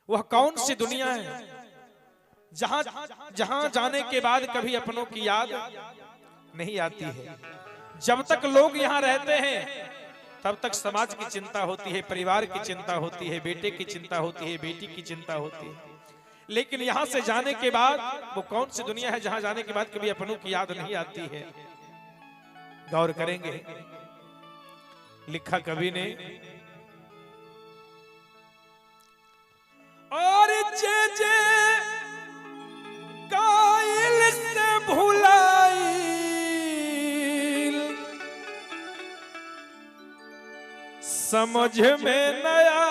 वह कौन सी दुनिया है जहां जहां जाने के बाद कभी अपनों की याद नहीं आती है। जब तक लोग यहाँ रहते हैं तब तक समाज की चिंता होती है, परिवार की चिंता होती है, बेटे की चिंता होती है, बेटी की चिंता होती है। लेकिन यहाँ से जाने के बाद वो कौन सी दुनिया है जहां जाने के बाद कभी अपनों की याद नहीं आती है। गौर करेंगे, लिखा कवि ने, और जे जे कायल से भुलाइल समझ में नया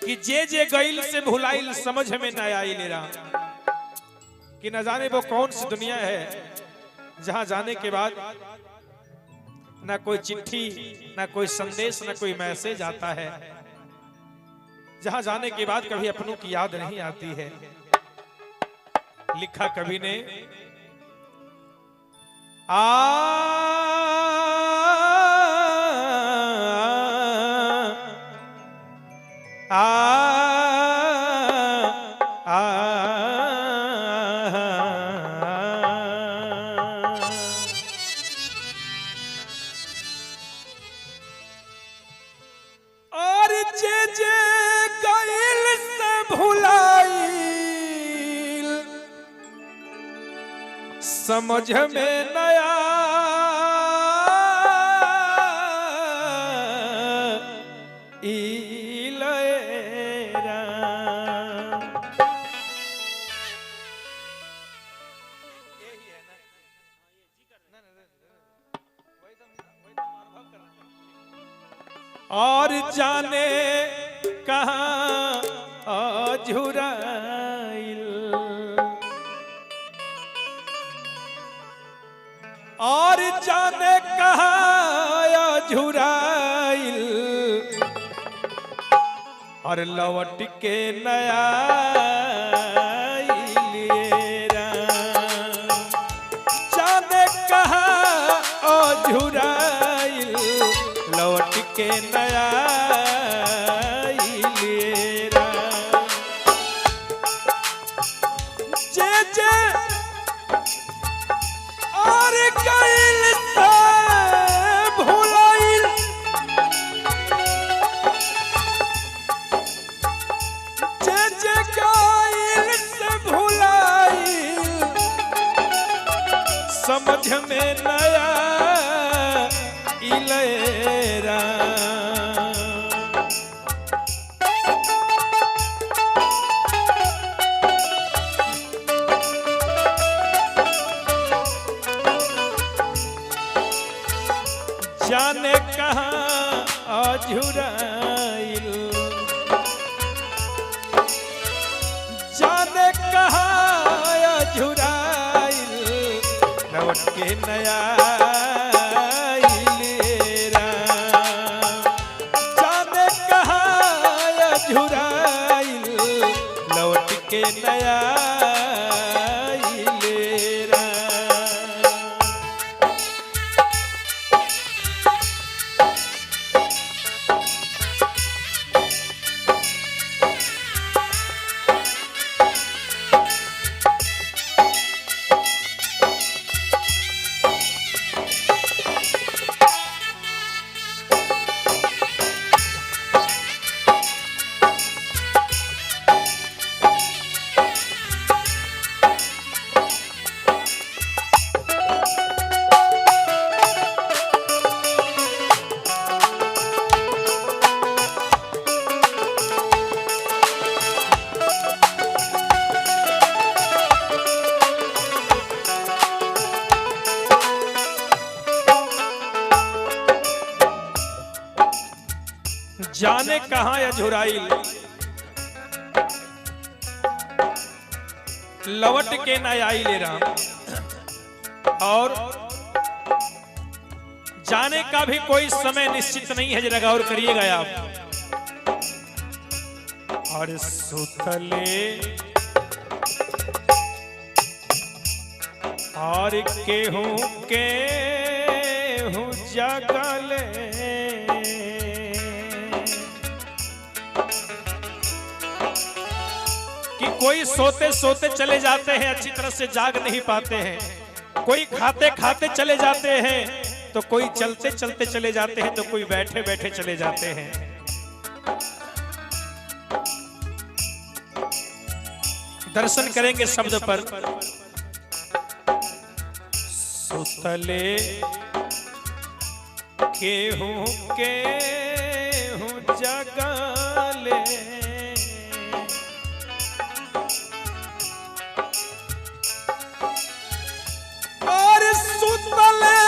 कि जे गईल से भुलाइल समझ में न आई लेरा, कि न जाने वो कौन सी दुनिया है जहां जाने के बाद ना कोई चिट्ठी, ना कोई संदेश, ना कोई मैसेज आता है, जहां जाने के बाद कभी अपनों की याद नहीं आती है। लिखा कवि ने, और जे जे गईल से भुलाइल समझ में नया और जाने कहाँ अझुराइल, और जाने कहाँ अझुराइल, और लौट के नया जाने कहाँ अझुराइल, लौट के नया लेरा। जे जे और गईल से भुलाइल जे जे गईल से भुलाइल समझ में नया इलेरा। जाने कहाँ अझुराइल, जाने कहाँ अझुराइल, लौट के नया लेरा। जाने कहाँ अझुराइल, लौट के नया लेरा। जाने कहाँ अझुराइल, लौट के न आई ले राम। और जाने का भी कोई समय निश्चित नहीं है, जरा गौर करिएगा आप। और सुतले और केहूं जगले कि कोई सोते सोते चले जाते हैं, अच्छी तरह से जाग नहीं पाते हैं, कोई खाते खाते चले जाते हैं, तो कोई चलते चलते चले जाते हैं, तो कोई बैठे बैठे चले जाते हैं। दर्शन करेंगे शब्द पर। सुतले केहूं जगले और सुतले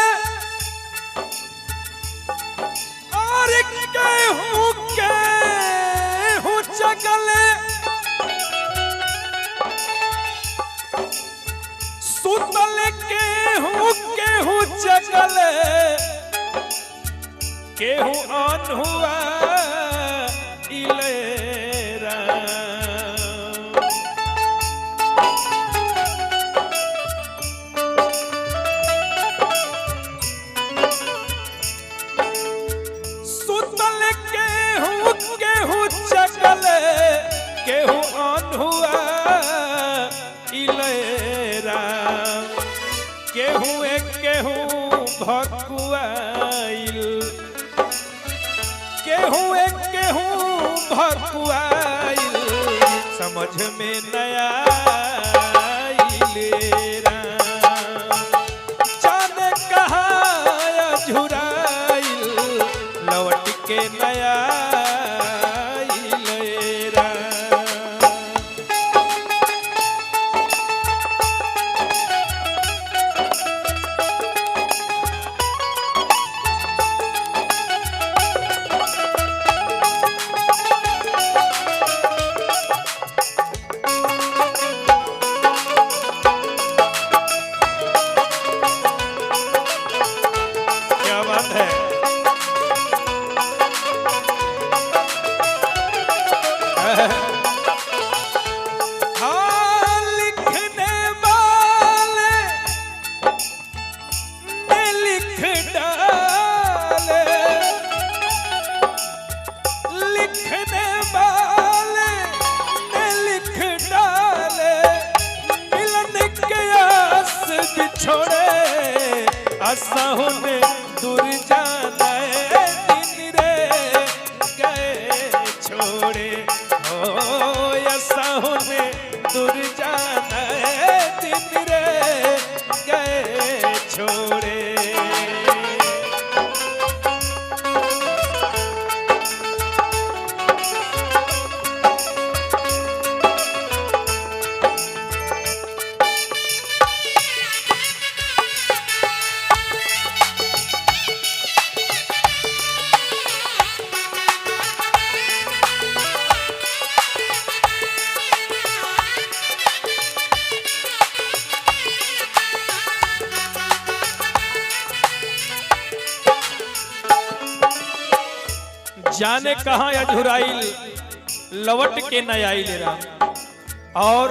और केहूं जगले सुतले केहूं जगले केहूं अनहुआ इलेरा सुतले केहूं जगले केहूं अनहुआ इलेरा केहूं भकुआइल केहूं भकुआइल समझ में नया आइलेरा जाने कहाँ झुराइल लौट के नया आइलेरा। असहुने दूर जाना दिन रे गए छोड़े हो असहुने दूर जाना दिन रे गए छोड़े। जाने कहाँ अझुराइल लवट के न आइल राम। और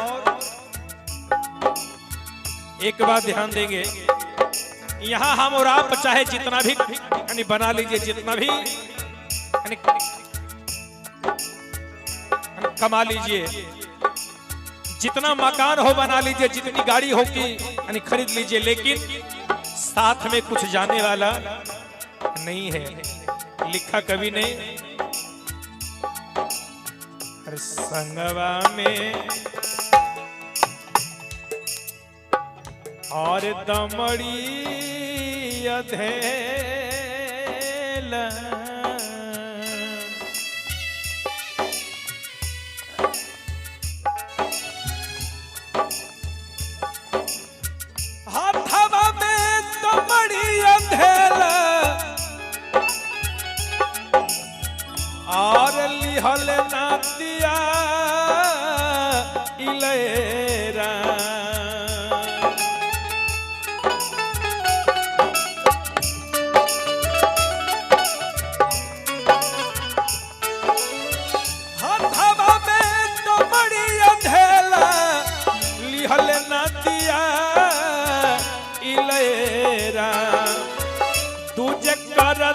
एक बात ध्यान देंगे, यहाँ हम और आप चाहे जितना भी यानी बना लीजिए, जितना भी यानी कमा लीजिए, जितना मकान हो बना लीजिए, जितनी गाड़ी हो की यानी खरीद लीजिए, लेकिन साथ में कुछ जाने वाला नहीं है। लिखा कवि ने हर संगवा में और दमड़ी अधेला हाथवा में दमड़ी अधेला और लिहल ना दिया इलेरा हाथवा में तो बड़ी अंधेला लिहल ना दिया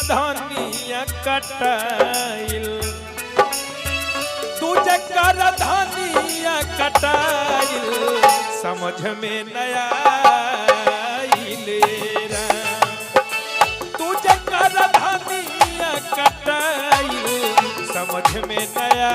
धनिया कटाइल, तुझे कर धनिया कटाइल, समझ में नया तुझे कर धनिया कटाइल, समझ में नया